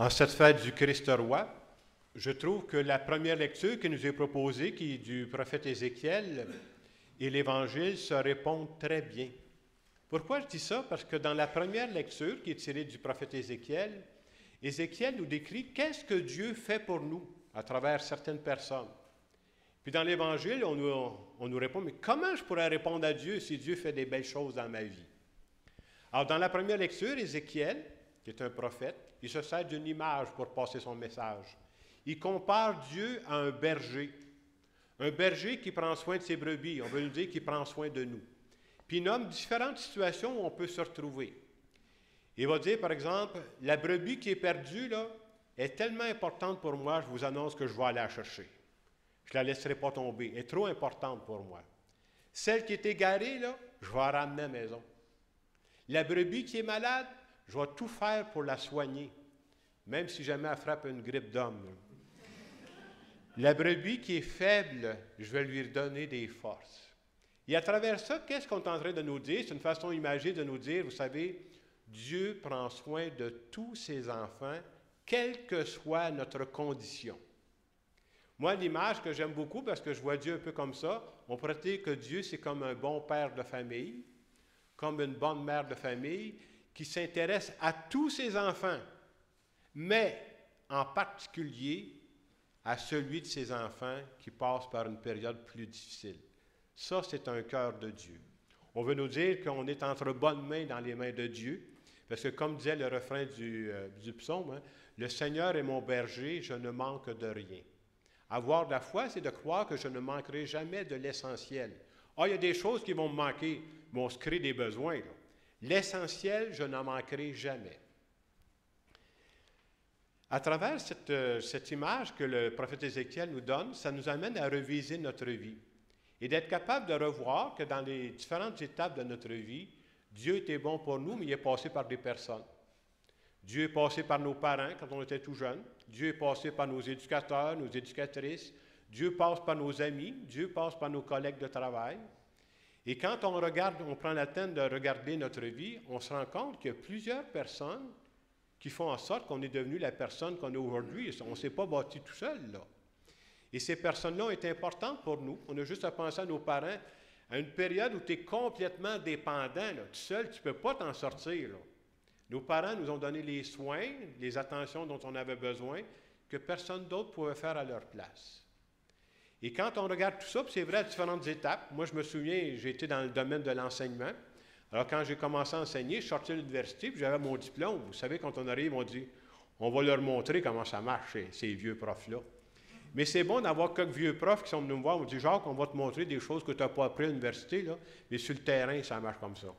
En cette fête du Christ roi, je trouve que la première lecture qui nous est proposée, qui est du prophète Ézéchiel, et l'Évangile se répondent très bien. Pourquoi je dis ça? Parce que dans la première lecture qui est tirée du prophète Ézéchiel, Ézéchiel nous décrit qu'est-ce que Dieu fait pour nous à travers certaines personnes. Puis dans l'Évangile, on nous répond, mais comment je pourrais répondre à Dieu si Dieu fait des belles choses dans ma vie? Alors dans la première lecture, Ézéchiel, qui est un prophète, il se sert d'une image pour passer son message. Il compare Dieu à un berger qui prend soin de ses brebis. On veut nous dire qu'il prend soin de nous. Puis il nomme différentes situations où on peut se retrouver. Il va dire, par exemple, la brebis qui est perdue, là, est tellement importante pour moi, je vous annonce que je vais aller la chercher. Je ne la laisserai pas tomber. Elle est trop importante pour moi. Celle qui est égarée, là, je vais la ramener à la maison. La brebis qui est malade, je vais tout faire pour la soigner, même si jamais elle frappe une grippe d'homme. La brebis qui est faible, je vais lui redonner des forces. Et à travers ça, qu'est-ce qu'on est en train de nous dire? C'est une façon imagée de nous dire, vous savez, Dieu prend soin de tous ses enfants, quelle que soit notre condition. Moi, l'image que j'aime beaucoup, parce que je vois Dieu un peu comme ça, on pourrait dire que Dieu, c'est comme un bon père de famille, comme une bonne mère de famille, qui s'intéresse à tous ses enfants, mais en particulier à celui de ses enfants qui passe par une période plus difficile. Ça, c'est un cœur de Dieu. On veut nous dire qu'on est entre bonnes mains dans les mains de Dieu, parce que comme disait le refrain du psaume, hein, « Le Seigneur est mon berger, je ne manque de rien ». Avoir de la foi, c'est de croire que je ne manquerai jamais de l'essentiel. Ah, il y a des choses qui vont me manquer, mais on se crée des besoins, là. L'essentiel, je n'en manquerai jamais. À travers cette image que le prophète Ézéchiel nous donne, ça nous amène à reviser notre vie et d'être capable de revoir que dans les différentes étapes de notre vie, Dieu était bon pour nous, mais il est passé par des personnes. Dieu est passé par nos parents quand on était tout jeune. Dieu est passé par nos éducateurs, nos éducatrices. Dieu passe par nos amis. Dieu passe par nos collègues de travail. Et quand on regarde, on prend la peine de regarder notre vie, on se rend compte qu'il y a plusieurs personnes qui font en sorte qu'on est devenu la personne qu'on est aujourd'hui. On ne s'est pas bâti tout seul, là. Et ces personnes-là ont été importantes pour nous. On a juste à penser à nos parents, à une période où tu es complètement dépendant, là. Tout seul, tu ne peux pas t'en sortir, là. Nos parents nous ont donné les soins, les attentions dont on avait besoin, que personne d'autre pouvait faire à leur place. Et quand on regarde tout ça, puis c'est vrai à différentes étapes, moi je me souviens, j'ai été dans le domaine de l'enseignement. Alors quand j'ai commencé à enseigner, je suis sorti de l'université, puis j'avais mon diplôme. Vous savez, quand on arrive, on dit, on va leur montrer comment ça marche, ces vieux profs-là. Mais c'est bon d'avoir quelques vieux profs qui sont venus me voir, on me dit, Jacques, on va te montrer des choses que tu n'as pas appris à l'université, là, mais sur le terrain, ça marche comme ça.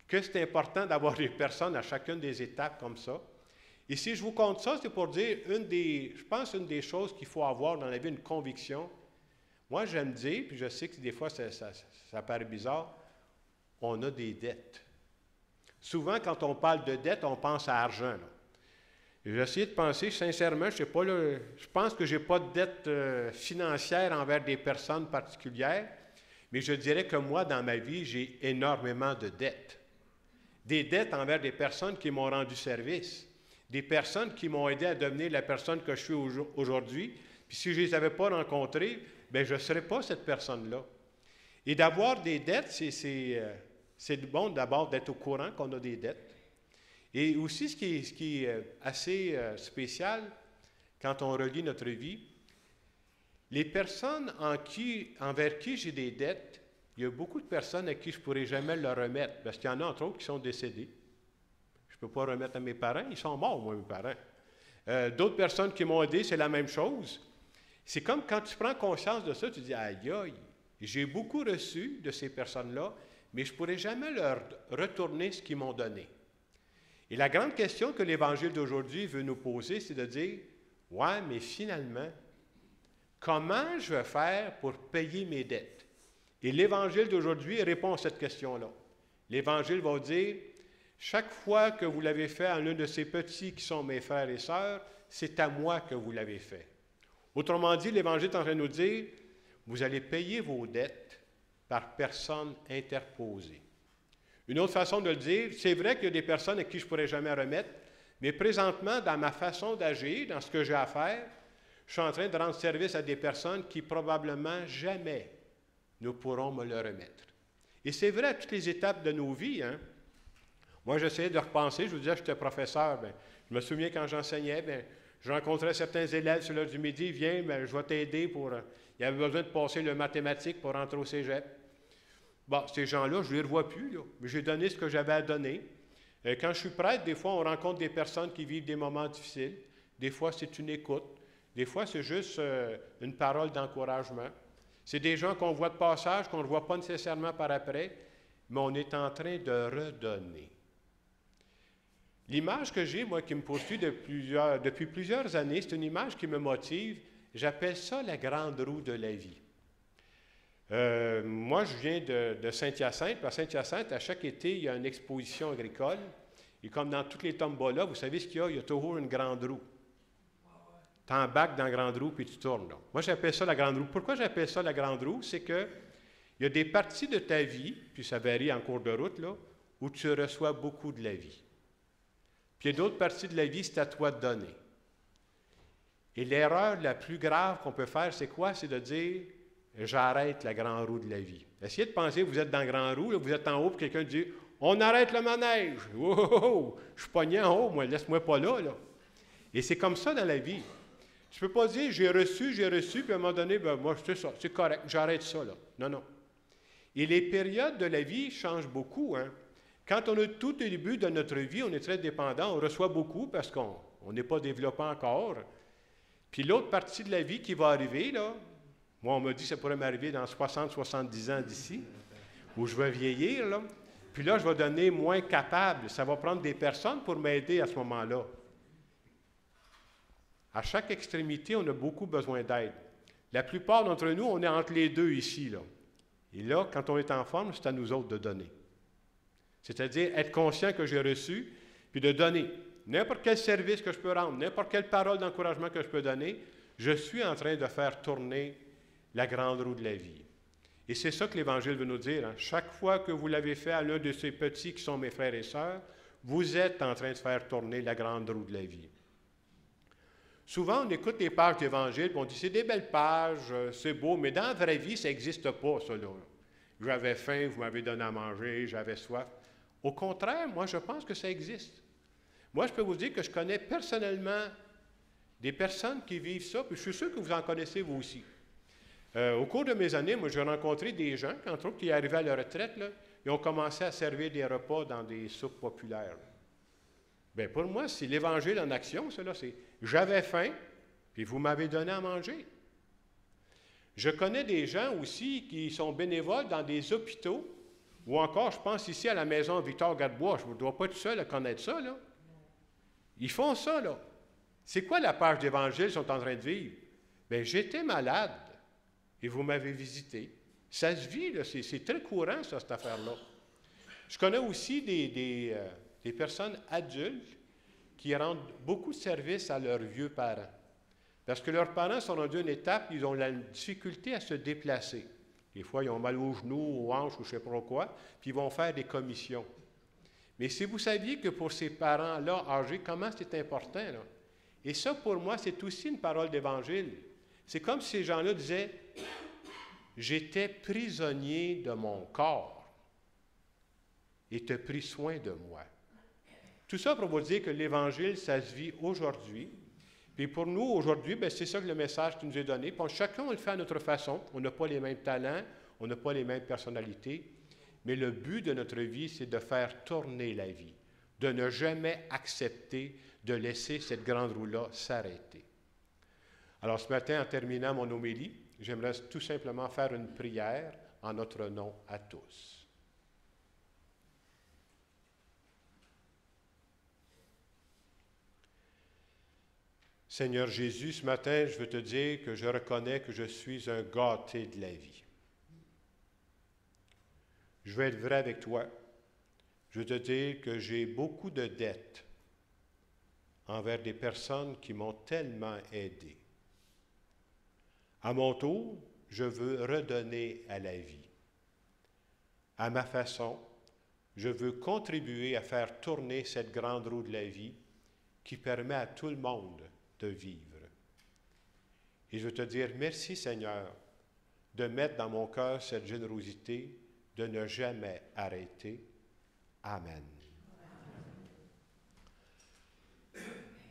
Que c'est important d'avoir des personnes à chacune des étapes comme ça. Et si je vous compte ça, c'est pour dire, une des choses qu'il faut avoir dans la vie, une conviction. Moi, j'aime dire, puis je sais que des fois, ça paraît bizarre, on a des dettes. Souvent, quand on parle de dette, on pense à argent, là. J'ai essayé de penser, sincèrement, je sais pas, là, je pense que je n'ai pas de dette financière envers des personnes particulières, mais je dirais que moi, dans ma vie, j'ai énormément de dettes. Des dettes envers des personnes qui m'ont rendu service, des personnes qui m'ont aidé à devenir la personne que je suis aujourd'hui, puis si je ne les avais pas rencontrées, bien, je ne serais pas cette personne-là. Et d'avoir des dettes, c'est bon d'abord d'être au courant qu'on a des dettes. Et aussi, ce qui est assez spécial quand on relit notre vie, les personnes envers qui j'ai des dettes, il y a beaucoup de personnes à qui je ne pourrai jamais le remettre, parce qu'il y en a entre autres qui sont décédés. Je ne peux pas remettre à mes parents, ils sont morts, moi, mes parents. D'autres personnes qui m'ont aidé, c'est la même chose. C'est comme quand tu prends conscience de ça, tu dis, aïe, aïe, j'ai beaucoup reçu de ces personnes-là, mais je ne pourrai jamais leur retourner ce qu'ils m'ont donné. Et la grande question que l'Évangile d'aujourd'hui veut nous poser, c'est de dire, ouais, mais finalement, comment je vais faire pour payer mes dettes? Et l'Évangile d'aujourd'hui répond à cette question-là. L'Évangile va dire, chaque fois que vous l'avez fait à l'un de ces petits qui sont mes frères et sœurs, c'est à moi que vous l'avez fait. Autrement dit, l'Évangile est en train de nous dire, vous allez payer vos dettes par personne interposée. Une autre façon de le dire, c'est vrai qu'il y a des personnes à qui je ne pourrais jamais remettre, Mais présentement, dans ma façon d'agir, dans ce que j'ai à faire, je suis en train de rendre service à des personnes qui probablement jamais ne pourront me le remettre. Et c'est vrai à toutes les étapes de nos vies. Hein? Moi, j'essayais de repenser. Je vous disais, j'étais professeur. Bien, je me souviens quand j'enseignais, bien, je rencontrais certains élèves sur l'heure du midi. Viens, bien, je vais t'aider pour... il avait besoin de passer le mathématique pour rentrer au cégep. Bon, ces gens-là, je ne les revois plus. Là, mais j'ai donné ce que j'avais à donner. Quand je suis prêtre, des fois, on rencontre des personnes qui vivent des moments difficiles. Des fois, c'est une écoute. Des fois, c'est juste une parole d'encouragement. C'est des gens qu'on voit de passage, qu'on ne voit pas nécessairement par après, mais on est en train de redonner. L'image que j'ai, moi, qui me poursuit depuis plusieurs années, c'est une image qui me motive. J'appelle ça la grande roue de la vie. Moi, je viens de Saint-Hyacinthe. À Saint-Hyacinthe, à chaque été, il y a une exposition agricole. Et comme dans toutes les tombolas, vous savez ce qu'il y a? Il y a toujours une grande roue. Tu embarques dans la grande roue puis tu tournes. Là. Moi, j'appelle ça la grande roue. Pourquoi j'appelle ça la grande roue? C'est que il y a des parties de ta vie, puis ça varie en cours de route, là, où tu reçois beaucoup de la vie. Puis il y a d'autres parties de la vie, c'est à toi de donner. Et l'erreur la plus grave qu'on peut faire, c'est quoi? C'est de dire « j'arrête la grande roue de la vie ». Essayez de penser que vous êtes dans la grande roue, là, vous êtes en haut, puis quelqu'un dit « on arrête le manège ». « Oh, oh, oh, je suis pogné en haut, moi, laisse-moi pas là, là ». Et c'est comme ça dans la vie. Tu ne peux pas dire « j'ai reçu », puis à un moment donné, ben, moi, c'est ça, c'est correct, j'arrête ça, là. Non, non. Et les périodes de la vie changent beaucoup, hein. Quand on est tout au début de notre vie, on est très dépendant, on reçoit beaucoup parce qu'on n'est pas développé encore. Puis l'autre partie de la vie qui va arriver, là, moi, on m'a dit que ça pourrait m'arriver dans 60-70 ans d'ici, où je vais vieillir, là. Puis là, je vais devenir moins capable. Ça va prendre des personnes pour m'aider à ce moment-là. À chaque extrémité, on a beaucoup besoin d'aide. La plupart d'entre nous, on est entre les deux ici, là. Et là, quand on est en forme, c'est à nous autres de donner. C'est-à-dire être conscient que j'ai reçu, puis de donner. N'importe quel service que je peux rendre, n'importe quelle parole d'encouragement que je peux donner, je suis en train de faire tourner la grande roue de la vie. Et c'est ça que l'Évangile veut nous dire. Hein. Chaque fois que vous l'avez fait à l'un de ces petits qui sont mes frères et sœurs, vous êtes en train de faire tourner la grande roue de la vie. Souvent, on écoute les pages d'Évangile, puis on dit, c'est des belles pages, c'est beau, mais dans la vraie vie, ça n'existe pas, ça là. J'avais faim, vous m'avez donné à manger, j'avais soif. Au contraire, moi, je pense que ça existe. Moi, je peux vous dire que je connais personnellement des personnes qui vivent ça, puis je suis sûr que vous en connaissez vous aussi. Au cours de mes années, moi, j'ai rencontré des gens, entre autres, qui arrivaient à la retraite, là, ils ont commencé à servir des repas dans des soupes populaires. Bien, pour moi, c'est l'Évangile en action, cela, c'est « j'avais faim, puis vous m'avez donné à manger ». Je connais des gens aussi qui sont bénévoles dans des hôpitaux, ou encore, je pense ici à la maison Victor Gadebois, je ne dois pas être seul à connaître ça, là. Ils font ça, là. C'est quoi la page d'Évangile qu'ils sont en train de vivre? Bien, j'étais malade, et vous m'avez visité. Ça se vit, là, c'est très courant, ça, cette affaire-là. Je connais aussi des personnes adultes qui rendent beaucoup de services à leurs vieux parents. Parce que leurs parents sont rendus à une étape, ils ont la difficulté à se déplacer. Des fois, ils ont mal aux genoux, aux hanches, ou je ne sais pas quoi, puis ils vont faire des commissions. Mais si vous saviez que pour ces parents-là âgés, comment c'est important, là? Et ça, pour moi, c'est aussi une parole d'Évangile. C'est comme si ces gens-là disaient « J'étais prisonnier de mon corps et tu as pris soin de moi. » Tout ça pour vous dire que l'Évangile, ça se vit aujourd'hui. Puis pour nous, aujourd'hui, bien, c'est ça que le message qui nous est donné. Puis chacun, on le fait à notre façon. On n'a pas les mêmes talents, on n'a pas les mêmes personnalités. Mais le but de notre vie, c'est de faire tourner la vie, de ne jamais accepter de laisser cette grande roue-là s'arrêter. Alors ce matin, en terminant mon homélie, j'aimerais tout simplement faire une prière en notre nom à tous. Seigneur Jésus, ce matin, je veux te dire que je reconnais que je suis un gâté de la vie. Je veux être vrai avec toi. Je veux te dire que j'ai beaucoup de dettes envers des personnes qui m'ont tellement aidé. À mon tour, je veux redonner à la vie. À ma façon, je veux contribuer à faire tourner cette grande roue de la vie qui permet à tout le monde de vivre. Et je veux te dire merci, Seigneur, de mettre dans mon cœur cette générosité, de ne jamais arrêter. Amen.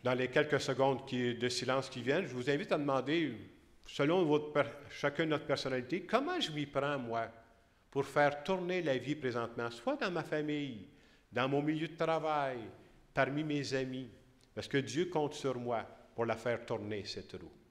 Dans les quelques secondes de silence qui viennent, je vous invite à demander, selon chacun de notre personnalité, comment je m'y prends, moi, pour faire tourner la vie présentement, soit dans ma famille, dans mon milieu de travail, parmi mes amis, parce que Dieu compte sur moi pour la faire tourner, cette roue.